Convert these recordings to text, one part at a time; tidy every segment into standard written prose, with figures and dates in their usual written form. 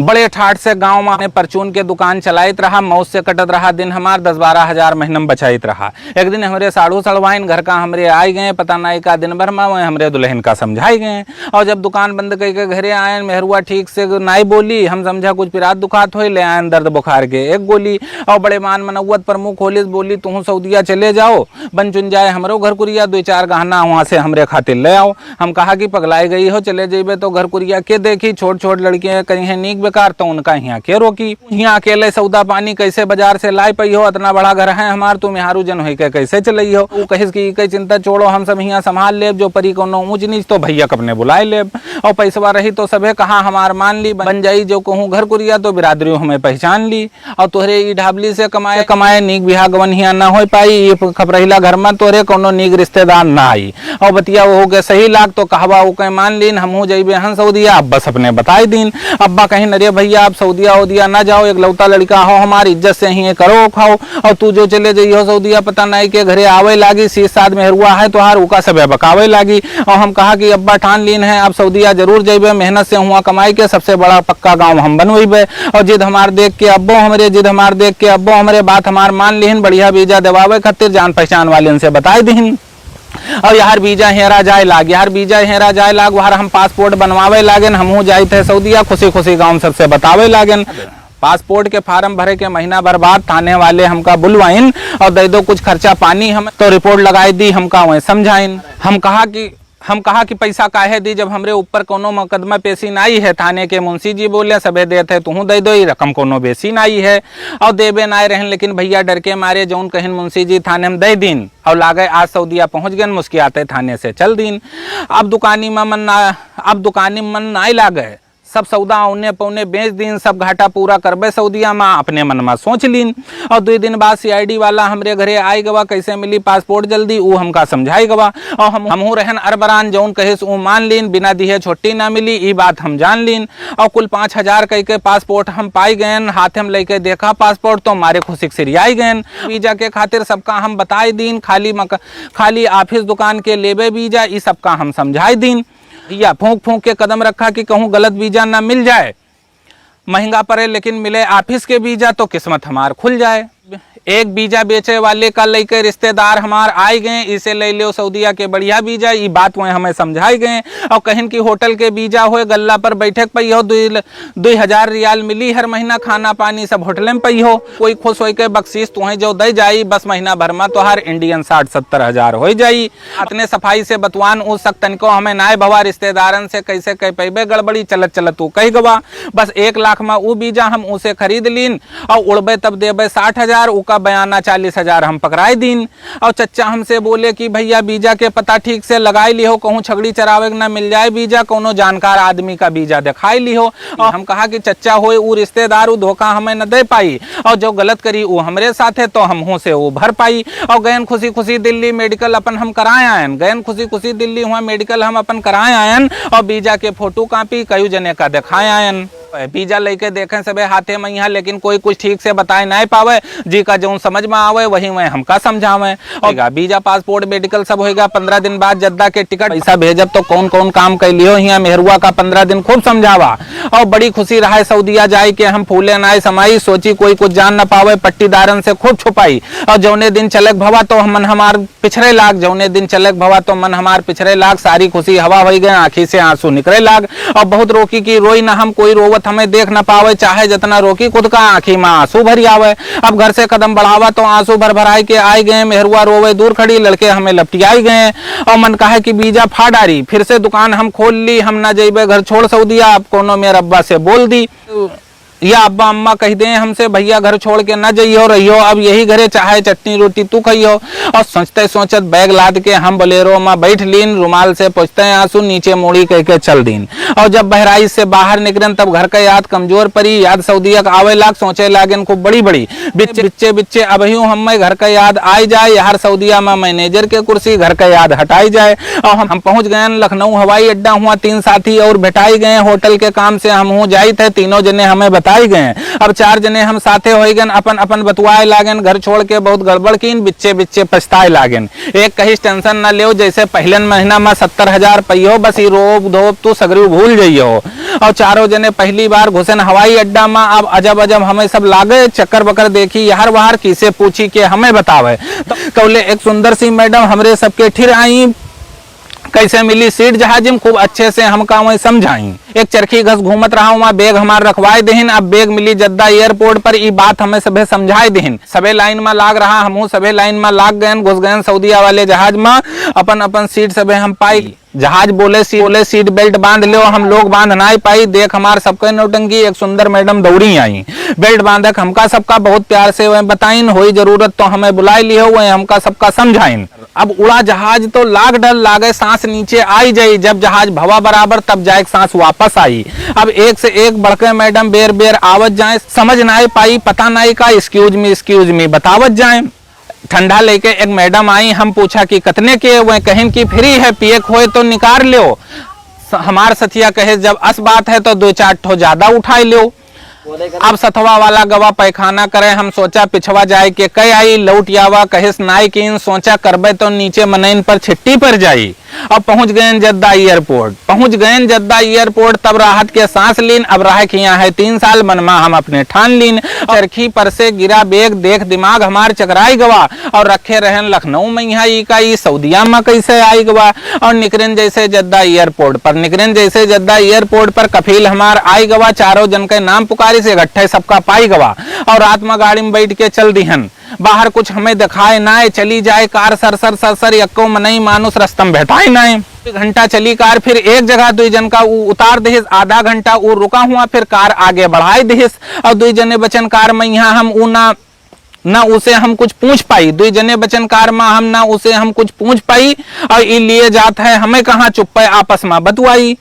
बड़े ठाठ से गांव में परचून के दुकान चलाइत रहा, मौत से कटत रहा दिन हमार 10-12 हजार महीना में बचाइत रहा। एक दिन हमरे साड़ू सड़वाइन घर का हमरे आई गए, पता नहीं का दिन भर में वह हमरे दुल्हन का समझाई गए। और जब दुकान बंद करके घरे आए, मेहरुआ ठीक से नहीं बोली, हम समझा कुछ पिरात दुखात हो, ले आए दर्द बुखार के एक गोली। और बड़े मान मनौवत पर मुँह खोलिस बोली, तुम सऊदिया चले जाओ, बन चुन जाए हमरो घर कुरिया, 2-4 गहना वहाँ से हमरे खातिर ले आओ। हम कहा कि पगलाई गई हो, चले जेबे तो घर कुरिया के देखी, छोट छोट लड़कियां कहीं है नीक बेकार, तो उनका यहाँ के रोकी। यहाँ अकेले सौदा पानी कैसे बाजार से लाई पई हो, इतना बड़ा घर है हमार, तुम यहाँ जन हो के कैसे चलई हो। वो कहिस की कई चिंता छोड़ो, हम सब यहाँ संभाल लेब, जो परी कोनो ऊंच नीच तो भैया अपने बुलाए लेब, और पैसवा रही तो सबे कहा हमार मान ली, बन जाई जो कहूँ घर कुरिया तो बिरादरी हमें पहचान ली। और तोहरे ई ढाबली से कमाए कमाए नीक बिहा गवन हिया ना हो पाई, ये खबरहिला घर में तोहरे कोनो नीक रिश्तेदार ना आई। और बतिया वो के सही लाग तो कहवा वो कहीं मान लीन, हमहू जइबे हन सऊदिया, अब बस अपने बताई दीन। अब्बा कहीं नरे भैया आप सऊदिया उदिया ना जाओ, एक लौता लड़का हो, हमारी इज्जत से ही करो खाओ, और तू जो चले जाइयो सऊदिया पता नहीं के घरे आवे लागी, 6-7 मेहरुआ है तो हार उका सब बकावे लागी। और हम कहा कि अब्बा ठान लीन है आप सऊदिया जरूर जइबे, मेहनत से हुआ कमाई के सबसे बड़ा पक्का गाँव हम बनवेबे। और जिद हमार देख के अब्बो हमरे, जिद हमार देख के अब्बो हमरे, बात हमार मान लीन, बढ़िया वीजा दिवावे खातिर जान पहचान वाले से बताई दीन। और यार वीजा हेरा जाए लाग, यार वीजा हेरा जाए लाग, वहां हम पासपोर्ट बनवावे लागेन, हमहू जाए थे सऊदिया, खुशी खुशी गाँव सबसे बतावे लागेन। पासपोर्ट के फार्म भरे के महीना बर्बाद, थाने वाले हमका बुलवाइन और दे दो कुछ खर्चा पानी, हम तो रिपोर्ट लगाई दी, हमका वहीं समझाइन। हम कहा कि पैसा काहे दी, जब हमरे ऊपर कोनो मुकदमा पेशी नाई है, थाने के मुंशी जी बोले सबे देते तू दे दो, रकम कोनो बेसी नाई है। और देबे नाई रहन, लेकिन भैया डर के मारे जौन कहन मुंशी जी थाने में दे दिन, और लागे आज सऊदिया पहुंच गए, मुस्कियाते थाने से चल दिन। अब दुकानी में मन नाई लागे, सब सौदा औने पौने बेच दिन, सब घाटा पूरा करबे सऊदिया में, अपने मन में सोच लीन। और 2 दिन बाद CID वाला हमरे घरे आई गवा, कैसे मिली पासपोर्ट जल्दी, वो हमका समझाई गवा। और हमहू रहन अरबरान, जौन कहिस वो मान लीन, बिना दिए छुट्टी ना मिली, ये बात हम जान लीन। और कुल 5,000 कह के पासपोर्ट हम पाई गए, हाथ में लेके देखा पासपोर्ट तो मारे खुशी सिरियाई गए। वीजा के खातिर सबका हम बताई दीन, खाली ऑफिस दुकान के लेबे वीजा, ये सबका हम समझाई दीन। या फूंक के कदम रखा कि कहूँ गलत वीजा ना मिल जाए, महंगा पड़े लेकिन मिले ऑफिस के वीजा तो किस्मत हमार खुल जाए। एक वीजा बेचे वाले का लेके रिश्तेदार हमार आई गए, इसे ले लो सऊदिया के बढ़िया वीजा, ये बात वह हमें समझाई गए। और कहीं की होटल के वीजा हो, गल्ला पर बैठक पई हो, 2,000 रियाल मिली हर महीना, खाना पानी सब होटल में पई हो, कोई खुश हो के बख्शीश तुम्हें जो दे जाई, बस महीना भर में तो हर इंडियन 60-70 हजार हो जाई। अपने सफाई से बतवान उ सकतन को हमें नाय भवा, रिश्तेदारन से कैसे कह पैबे गड़बड़ी, चलत तू कह गवा, बस 1 लाख में वो वीजा हम उसे खरीद लीन, और उड़बे तब देबे 60,000, का बयाना 40,000 हम पकड़ाई दीन। और चच्चा हमसे बोले कि भैया वीजा के पता ठीक से लगाई ली हो, कहूँ छगड़ी चरावे ना मिल जाए वीजा, कोनो जानकार आदमी का वीजा दिखाई ली हो। और हम कहा कि चच्चा होए वो रिश्तेदार वो धोखा हमें न दे पाई, और जो गलत करी वो हमरे साथ है तो हम से वो भर पाई। और गयन खुशी खुशी दिल्ली मेडिकल अपन हम कराए आयन, गयन खुशी खुशी दिल्ली हुआ मेडिकल हम अपन कराए आयन, और वीजा के फोटो कॉपी कई जने का दिखाए आयन। वीजा लेके देखें सबे हाथे में यहाँ, लेकिन कोई कुछ ठीक से बताए नहीं पावे, जी का जो समझ में आवे वही वह हमका समझावे। और वीजा पासपोर्ट मेडिकल सब होएगा, 15 दिन बाद जद्दा के टिकट पैसा भेजब तो कौन कौन काम कर लियो, यहाँ मेहरुआ का 15 दिन खूब समझावा। और बड़ी खुशी रहा सऊदिया जाए के, हम फूले नाय समाई, सोची कोई कुछ जान न पावे, पट्टीदारन से खूब छुपाई। और जौने दिन चलक भवा तो मन हमार पिछड़े लाग, जौने दिन चलक भवा तो मन हमार पिछड़े लाग, सारी खुशी हवा हो गए, आँखी से आंसू निकले लाग। और बहुत रोकी की रोई ना हम, कोई रोवत हमें देख न पावे, चाहे जितना रोकी खुद का आंखी में आंसू भरी आवे। अब घर से कदम बढ़ावा तो आंसू भर भराई के आई गए, मेहरुआ रोवे दूर खड़ी, लड़के हमें लपटियाई गए। और मन कहा कि वीजा फाड़ारी, फिर से दुकान हम खोल ली, हम ना जेबे घर छोड़ सऊदिया, अब कोनो मेरे अब्बा से बोल दी, या अब्बा अम्मा कह दे हमसे भैया घर छोड़ के न जाइयो रहियो, अब यही घरे चाहे चटनी रोटी तू खाइयो। और सोचते सोचत बैग लाद के हम बोलेरो में बैठ लीन, रुमाल से पोंछते आंसू नीचे मोड़ी कह के चल दीन। और जब बहराइच से बाहर निकलन तब घर का याद कमजोर पड़ी, याद सऊदिया आवे लाग, सोचे लागन खूब बड़ी बड़ी, बिच्चे अब यूं हमें घर का याद आई जाए, यार सऊदिया में मैनेजर के कुर्सी, घर का याद हटाई जाए। और हम पहुंच गए लखनऊ हवाई अड्डा, हुआ 3 साथी और बैठाई गए, होटल के काम से हम जाई थे, तीनों जने हमें बता आई गए। अब 4 जने हम साथे हो गए, अपन अपन बतुआए लागन, घर छोड़ के बहुत गड़बड़ कीन, बिच्चे बिच्चे पछताए लागन। एक कहीं टेंशन न ले, जैसे पहले महीना में 70,000 पैयो, बस ही रोब धोब तू सगरी भूल जाइयो। और चारों जने पहली बार घुसन हवाई अड्डा में। अब अजब अजब हमें सब लागे, चक्कर बकर देखी यार बाहर, किसे पूछी के हमें बतावे। तो कौले एक सुंदर सी मैडम हमरे सबके ठिर आई, कैसे मिली सीट जहाज में, खूब अच्छे से हमका वही समझाई। एक चरखी घस घूमत रहा वहाँ, बैग हमार रखवाए देहिन। अब बैग मिली जद्दा एयरपोर्ट पर, ई बात हमें सबे समझाए देहिन। सबे लाइन में लाग रहा, हमहू सबे लाइन में लाग गए, घुस गए सऊदिया वाले जहाज में। अपन अपन सीट सबे हम पाई। जहाज बोले सीट बेल्ट बांध लो, हम लोग बांध ना पाई। देख हमार सबके नौटंकी, एक सुंदर मैडम दौड़ी आई, बेल्ट बांधक हमका सबका बहुत प्यार से वह बताइन, होई जरूरत तो हमें बुलाई लियो, वह हमका सबका समझाइन। अब उड़ा जहाज तो लाग डर लागे, सांस नीचे आई जाई। जब जहाज भवा बराबर तब जाए सांस वापस आई। अब एक से एक बढ़के मैडम बेर बेर आवत जाए, समझ ना पाई, पता नहीं का एक्सक्यूज मी बतावत जाए। ठंडा लेके एक मैडम आई, हम पूछा कि कितने के, वह कहीं की फ्री है, पिए खोए तो निकाल लो। हमार सथिया कहे जब अस बात है तो 2-4 ठो ज्यादा उठाई लो। अब सथवा वाला गवा पैखाना करे, हम सोचा पिछवा जाए के कई आई, लौट यावा कहिस नाई कीन, सोचा करबे तो नीचे मनैन पर छिट्टी पर जाई। अब पहुंच गए जद्दा एयरपोर्ट, तब राहत के सांस लीन। अब राह किया है 3 साल, मनमा हम अपने ठान लीन। चरखी पर से गिरा बेग, देख दिमाग हमार चकराई गवा। और रखे रहन लखनऊ में यहाँ ई का, ई सऊदिया में कैसे आई गवा। और निकरन जैसे जद्दा एयरपोर्ट पर कफील हमार आई गवा। चारों जन के नाम पुकारी से इकट्ठे सबका पाई गवा। और रात में गाड़ी में बैठ के चल दिहन। बाहर कुछ हमें दिखाए ना, चली जाए कार सर यक्को मनई मानुस रस्तम बैठाए ना। घंटा चली कार, फिर एक जगह 2 जन का उतार दिहिस। आधा घंटा वो रुका हुआ, फिर कार आगे बढ़ाए दिहिस। और 2 जने बचन कार में यहाँ हम ना उसे हम कुछ पूछ पाई। 2 जने बचन कार में हम ना उसे हम कुछ पूछ पाई। और ये लिए जात है हमें कहाँ चुप पे आपस में बतुआई।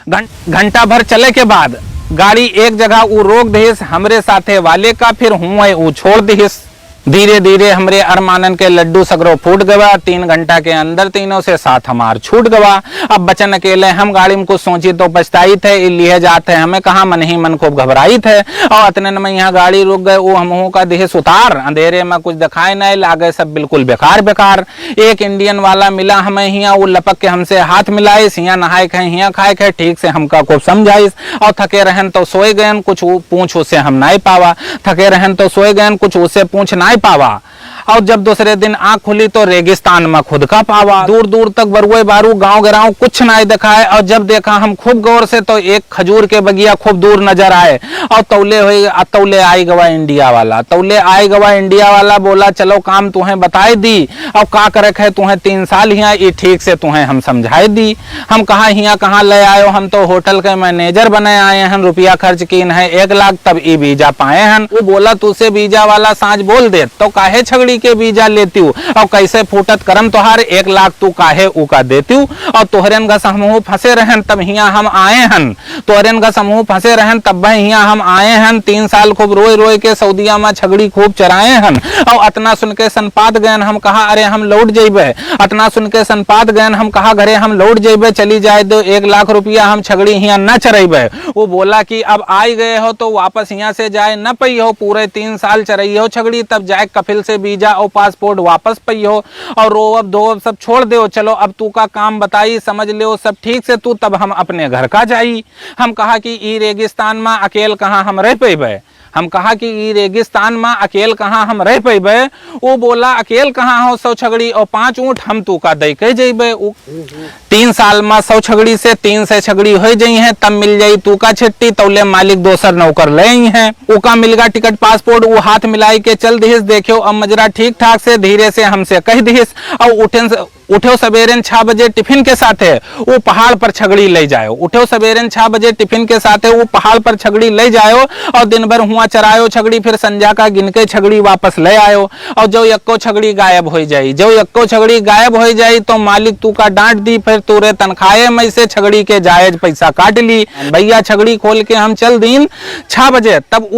घंटा भर चले के बाद गाड़ी एक जगह वो रोक दिहिस हमरे साथे वाले का, फिर हुए वो छोड़ दिहिस। धीरे धीरे हमरे अरमानन के लड्डू सगरो फूट गवा। 3 घंटा के अंदर तीनों से साथ हमार छूट गवा। अब बचन अकेले हम, गाड़ी में कुछ सोची तो पछताई थे, लिए जाते हमें कहा, मन ही मन खूब घबराई थे। और इतने में यहाँ गाड़ी रुक गए, वो हम का देह सुतार, अंधेरे में कुछ दिखाई नहीं लागे, सब बिल्कुल बेकार। एक इंडियन वाला मिला हमें हिया, वो लपक के हमसे हाथ मिलाए, हिया नहाए खाए हिया खाए खाए, ठीक से हमका खूब समझाइस। और थके रहन तो सोए गए, कुछ पूछ उसे हम नहीं पावा। थके रहन तो सोए गए, कुछ उसे पूछ नहीं पावा। और जब दूसरे दिन आंख खुली तो रेगिस्तान में खुद का पावा। दूर दूर तक बरुए बारू गांव गिराव कुछ नहीं दिखा है। और जब देखा हम खूब गौर से तो एक खजूर के बगिया खूब दूर नजर आए। और तौले आई गवा इंडिया वाला बोला चलो काम तुम्हें बताए दी। और का करे है तुम्हें 3 साल हिया, ये ठीक से तुम्हें हम समझाए दी। हम कहा हिया कहाँ ले आयो, हम तो होटल के मैनेजर बने आए हैं, रुपया खर्च कीन है 1 लाख तब ई वीजा पाए हैं। वो बोला तुझसे वीजा वाला सांझ बोल दे तो काहे छगड़ी के वीजा लेती हूँ। और कैसे फूटत करम तोहार 1 लाख तू काहे उका देती हूँ। और तोहरेन का समूह फंसे रहन तब हिया हम आए हन, तब हिया हम आए हन। 3 साल खूब रोए के सऊदिया में छगड़ी खूब चराए हन। और अतना सुन के सनपात गयन, हम कहा अरे हम लौट जेबे। अतना सुन के सनपात गयन, हम कहा घरे हम लौट जेबे, चली जाए दो 1 लाख रुपया हम छगड़ी हिया न चरेबे। वो बोला कि अब आई गए हो तो वापस यहाँ से जाए न पई हो, पूरे 3 साल चरई हो छगड़ी, तब जाए कफिल से वीजा और पासपोर्ट वापस पई हो। और रोअब धोअब सब छोड़ दो, चलो अब तू का काम बताई, समझ ले सब ठीक से तू, तब हम अपने घर का जाई। हम कहा कि ई रेगिस्तान में अकेल कहाँ हम रह पेबे। हम रह पेबे। वो बोला अकेल कहाँ हो, 100 छगड़ी और 5 ऊँट हम तू का दे के जेबे। 3 साल में 100 छगड़ी से 300 छगड़ी हो जाई है, तब मिल जाई तू का छिट्टी। तौले मालिक दोसर नौकर ले हैं, उका मिलगा टिकट पासपोर्ट। वो हाथ मिलाई के चल दिहिस, देखियो अब मजरा ठीक ठाक से, धीरे से हमसे कह दिहिस। और उठो सवेरे 6 बजे टिफिन के साथ वो पहाड़ पर छगड़ी ले जाओ। पहाड़ पर छगड़ी ले जाओ और दिन भर हुआ चरायो छगड़ी, फिर संजा का गिन के छगड़ी वापस ले आयो। और जो यक्को छगड़ी गायब हो जाई, तो मालिक तू का डांट दी, फिर तूरे तनखाए में से छगड़ी के जायज पैसा काट ली। भैया छगड़ी खोल के हम चल दिन 6 बजे, तब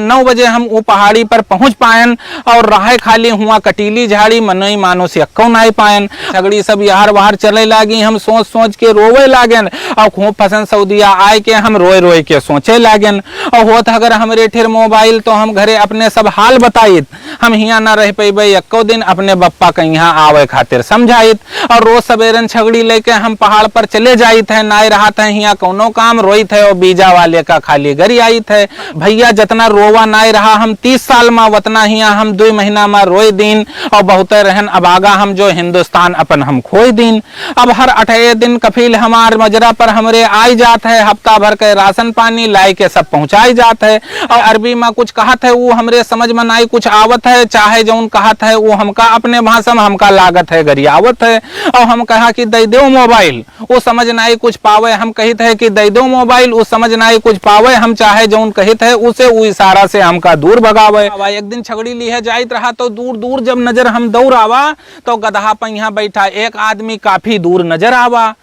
9 बजे हम वो पहाड़ी पर पहुंच पायन। और राह खाली हुआ कटीली झाड़ी, मनोई मानुस यक्को नहीं पायन। छगड़ी सब यार बाहर चले लागी, हम सोच सोच के रोवे लागन और खूब पसंद सऊदिया आए के हम रोए रोए के सोचे लागन। और होत अगर हमरे ठिर मोबाइल तो हम घरे अपने सब हाल बताइत, हम हियाँ ना रह पेबे एको दिन, अपने बप्पा के यहाँ आवे खातिर समझाइत। और रोज सवेरन छगड़ी लेके हम पहाड़ पर चले जाइत है, नाय रहा था हियाँ कोनो काम रोइत है और बीजा वाले का खाली गरी आइत है। भैया जितना रोवा नाय रहा हम 30 साल में वतना हियाँ हम 2 महीना में रोए दिन और बहुत रहन अबागा हम जो हिंदुस्तान अपन हम खोई दिन। अब हर 28 दिन कफील हमार मजरा पर हमरे आई जात है, हफ्ता भर के राशन पानी लाई के सब पहुंचाई जात है। और अरबी में कुछ कहत है वो हमरे समझ में नाई कुछ आवत है, चाहे जौन कहत है वो हमका अपने भाषा में हमका लागत है गरियावत है। और हम कहा कि दे दो मोबाइल, वो समझ नाई कुछ पावे, हम कहित है कि दे दो मोबाइल, वो समझ नाई कुछ पावे, हम चाहे जौन कहित है उसे वो इशारा से हमका दूर भगावे। एक दिन छगड़ी लिए जाइत रहा तो दूर दूर जब नजर हम दौड़ आवा तो गदहा पहिया बैठा एक आदमी काफी दूर नजर आवा।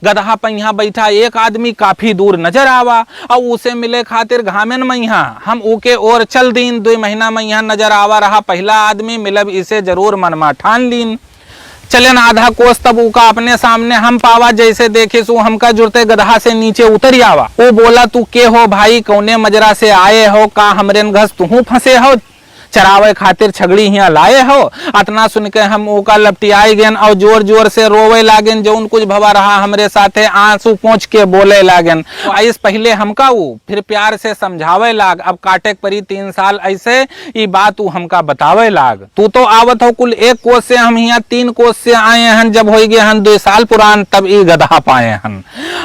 गदहा पहिया बैठा एक आदमी काफी दूर नजर आवा और उसे मिले खातिर घामेन मैया हम ऊके और चल दीन। 2 महीना मैया नजर आवा रहा पहला आदमी मिलब इसे जरूर मनमा ठान लीन। चलन आधा कोस तब उका अपने सामने हम पावा, जैसे देखे सो हमका जुड़ते गदहा से नीचे उतर आवा। वो बोला तू के हो भाई, कौने मजरा से आए हो, का हमरेन घस तू फंसे हो, चरावे खातिर छगड़ी यहाँ लाए हो। अतना सुन के हम ओका लपटियाई गेन और जोर जोर से रोवे लागन, जो कुछ भवा रहा हमरे साथे आंसू पोंछ के बोले लागन। आइस पहले हमका वो फिर प्यार से समझावे लाग, अब काटे परी 3 साल ऐसे ये बात वो हमका बतावे लाग। तू तो आवत हो कुल 1 कोस से, हम यहाँ 3 कोस से आए हैं, जब हो गए हन 2 साल पुरान तब ये गधा पाए हन।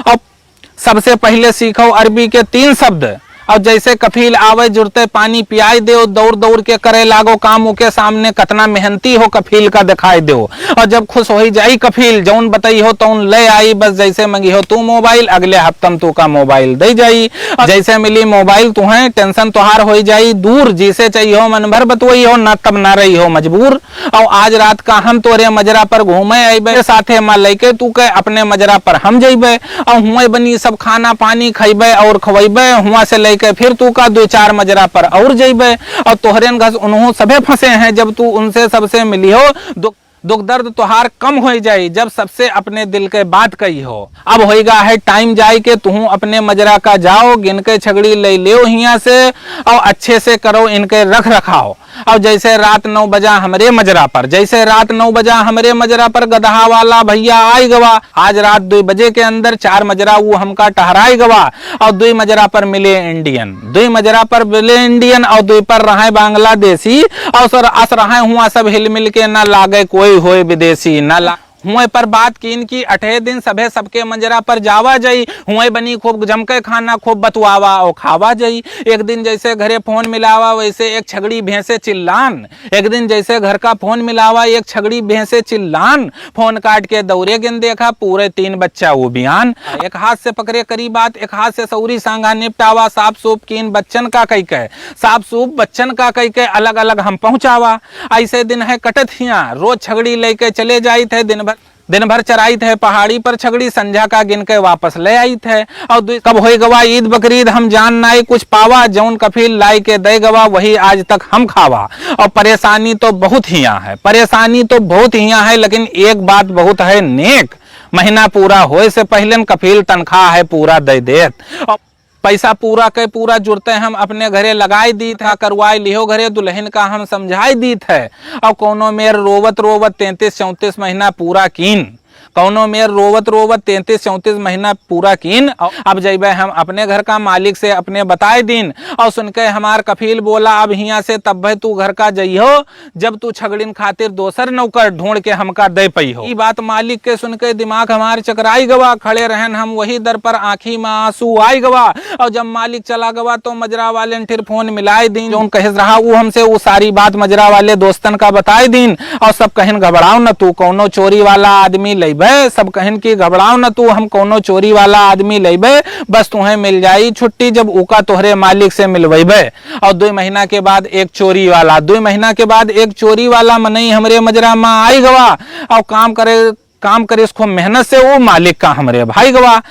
अब सबसे पहले सीखो अरबी के 3 शब्द और जैसे कफील आवे जुड़ते पानी पियाई दो, दौड़ दौड़ के करे लागो काम, के सामने कतना मेहनती हो कफील का दिखाई दो। और जब खुश हो जाई कफील जौन बताई हो तो ले आई, बस जैसे मंगी हो तू मोबाइल अगले हफ्तम तू का मोबाइल दे जाई। जैसे मिली मोबाइल तुम्हें टेंशन तुहार हो जाई दूर, जिसे चाहिए हो मन भर बतवई हो, ना तब ना रही हो मजबूर। और आज रात का हम तोरे मजरा पर घूमे अबे साथे माँ लेके तू के अपने मजरा पर हम जइबे और हुए बनी सब खाना पानी खइबे और खवैबे, हुआ से के फिर तू का 2-4 मजरा पर और जइबे और तोहरेन घस उन्हों सबे फंसे हैं, जब तू उनसे सबसे मिली हो दुख दर्द तुहार कम हो जाई, जब सबसे अपने दिल के बात कही हो। अब होएगा है टाइम जाई के तू अपने मजरा का जाओ, गिनके छगड़ी ले लियो हिया से और अच्छे से करो इनके रख रखाओ। और जैसे रात 9 बजा हमरे मजरा पर, जैसे रात 9 बजा हमरे मजरा पर गदहा वाला भैया आई गवा, आज रात 2 बजे के अंदर 4 मजरा वो हमका टहराई गवा और 2 मजरा पर मिले इंडियन, 2 मजरा पर मिले इंडियन और 2 पर रहे बांग्लादेशी और सर अस रहे हुआ सब हिल मिल के ना लागे कोई होए विदेशी, ना हुए पर बात कीन की 28 दिन सभे सबके मंजरा पर जावा जाई, हुए बनी खूब जमके खाना खूब बतवावा और खावा जाई। एक दिन जैसे घरे फोन मिलावा वैसे एक छगड़ी भैंसे चिल्लान, एक दिन जैसे घर का फोन मिलावा एक छगड़ी भैंसे चिल्लान, फोन काट के दौरे गिन देखा पूरे 3 बच्चा वो बयान। एक हाथ से पकड़े करी बात, एक हाथ से सौरी सांगा निपटावा, साफ सूप कीन बच्चन का कई के, साफ सूप बच्चन का कई के अलग अलग हम पहुंचावा। ऐसे दिन है कटत हिया, रोज छगड़ी लेके चले जाई थे, दिन भर चराई थे पहाड़ी पर छगड़ी, संझा का गिन के वापस ले आई थे। और कब हो गवा ईद बकरीद हम जान नाई कुछ पावा, जौन कफील लाई के दे गवा वही आज तक हम खावा। और परेशानी तो बहुत हिया है, परेशानी तो बहुत हिया है, लेकिन एक बात बहुत है नेक, महीना पूरा होए से पहले कफील तनख्वाह है पूरा दे देत। पैसा पूरा के पूरा जुड़ते हम अपने घरे लगाई दी था, करवाई लिहो घरे दुल्हन का हम समझाई दी थे। और कोनो मेर रोवत रोवत 33-34 महीना पूरा कीन, कौनो मेर रोवत रोवत 33-34 महीना पूरा कीन। अब जब हम अपने घर का मालिक से अपने बताए दिन और सुनके हमार कफील बोला अब हिया से तब भाई तू घर का जइहो जब तू छगड़िन खातिर दोसर नौकर ढूंढ के हमका दे पई हो। ये बात मालिक के सुनके दिमाग हमार चकराई गवा, खड़े रहन हम वही दर पर आंखी में आंसू आई गवा। और जब मालिक चला गवा तो मजरा वाले ने फिर फोन मिलाए दिन, जो कह रहा वो हमसे वो सारी बात मजरा वाले दोस्तन का बताए दिन। और सब कहन घबराओ न तू कौनो चोरी वाला आदमी लेबे, सब कहन की घबराओ न तू हम कोनो चोरी वाला आदमी लेबे, बस तुम्हें मिल जाई छुट्टी जब उका तोहरे मालिक से मिलवेबे। और 2 महीना के बाद एक चोरी वाला, 2 महीना के बाद एक चोरी वाला मनई हमरे मजरा में आई गवा और काम करे काम करे इसको मेहनत से, वो मालिक का हमरे भाई गवा।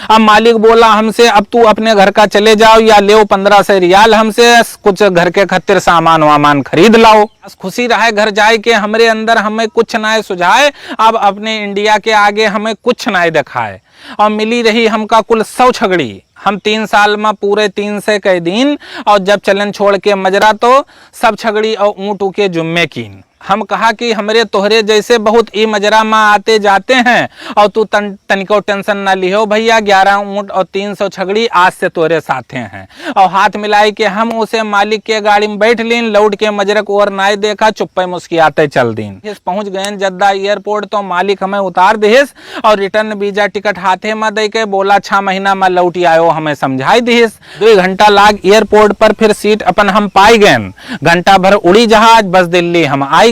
अब मालिक बोला हमसे अब तू अपने घर का चले जाओ या ले 1500 रियाल हमसे, कुछ घर के खातिर सामान वामान खरीद लाओ। बस खुशी रहे घर जाए के हमरे अंदर हमें कुछ ना सुझाए, अब अपने इंडिया के आगे हमें कुछ ना दिखाए। और मिली रही हमका कुल 100 छगड़ी। हम 3 साल में पूरे 300 के दिन, और जब चलन छोड़ के मजरा तो सब छगड़ी और ऊँट के जुम्मे कीन। हम कहा कि हमरे तोहरे जैसे बहुत ई मजरा में आते जाते हैं, और तू तनिको टेंशन ना लिहो भैया, 11 ऊँट और 300 छगड़ी आज से तोरे साथे हैं। और हाथ मिलाई के हम उसे मालिक के गाड़ी में बैठ लीन, लौट के मजरक और नाय देखा, चुप्पे मुस्कियाते चल दीन। पहुंच गए जद्दा एयरपोर्ट, तो मालिक हमें उतार दिहिस और रिटर्न वीजा टिकट हाथे में दे के बोला 6 महीना में लौटी आयो, हमें समझाई दिहिस। 2 घंटा लाग एयरपोर्ट पर, फिर सीट अपन हम पाई गए। घंटा भर उड़ी जहाज, बस दिल्ली हम आई गए।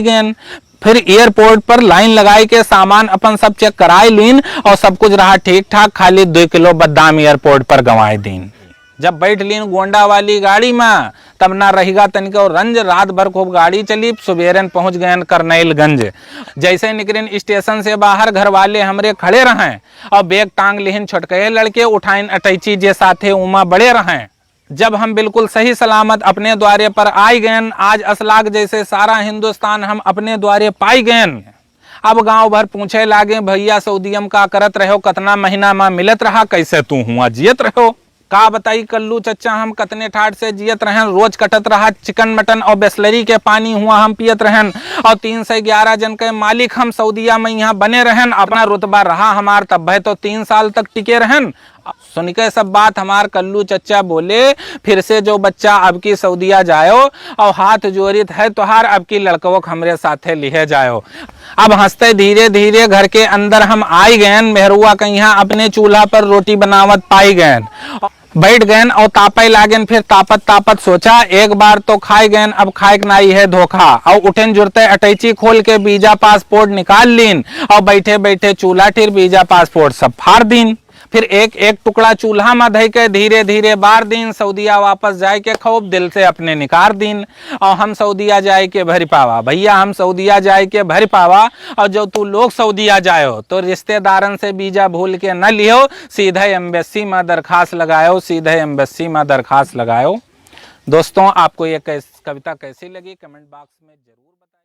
फिर एयरपोर्ट पर लाइन लगाई के सामान अपन सब चेक कराई लीन, और सब कुछ रहा ठीक ठाक, खाली 2 किलो बादाम एयरपोर्ट पर गंवाई दीन। जब बैठ लीन गोंडा वाली गाड़ी में, तब ना रहेगा तनिको रंज, रात भर खूब गाड़ी चली, सुबेरन पहुंच गए करनैलगंज। जैसे निकलिन स्टेशन से बाहर, घर वाले हमरे खड़े रहें और बैग टांग लिहिन, छोटके लड़के उठाइन अटैची जे साथे उमा बड़े रहें। जब हम बिल्कुल सही सलामत अपने द्वारे पर आई गए, आज असलाग जैसे सारा हिंदुस्तान हम अपने द्वारे पाई गए। अब गांव भर पूछे लागे भैया सऊदीयम का करत रहो, कतना महीना में मिलत रहा, कैसे तू हुआ जियत रहो। का बताई कल्लू चच्चा हम कतने ठाट से जियत रहन, रोज कटत रहा चिकन मटन और बिस्लरी के पानी हुआ हम पियत रहन, और 311 जन के मालिक हम सऊदीया में यहाँ बने रहन। अपना रुतबा रहा हमार, तब है तो 3 साल तक टिके रहन। सुन के सब बात हमार कल्लू चच्चा बोले, फिर से जो बच्चा अब की सऊदीया जायो, और हाथ जोड़ित है तोहार अब की लड़कों हमरे साथे लिहे जायो। अब हंसते धीरे धीरे घर के अंदर हम आई गए। मेहरुआ के यहाँ अपने चूल्हा पर रोटी बनावत पाई गए, बैठ गए और तापे लागेन। फिर तापत सोचा एक बार तो खाए गए, अब खाए नाई है धोखा। और उठेन जुड़ते अटैची खोल के वीजा पासपोर्ट निकाल लीन, और बैठे बैठे चूल्हा टिर वीजा पासपोर्ट सब फाड़ दीन। फिर एक एक टुकड़ा चूल्हा में धई के धीरे धीरे बार दिन, सऊदीया वापस जाए के खूब दिल से अपने निकार दिन। और हम सऊदीया जाए के भर पावा भैया, हम सऊदीया जाए के भर पावा। और जो तू लोग सऊदीया जायो तो रिश्तेदारन से वीजा भूल के न लियो, सीधे एम्बेसी में दरखास्त लगायो, सीधे एम्बेसी में दरखास्त लगायो। दोस्तों आपको ये कविता कैसी लगी कमेंट बॉक्स में जरूर बताएं।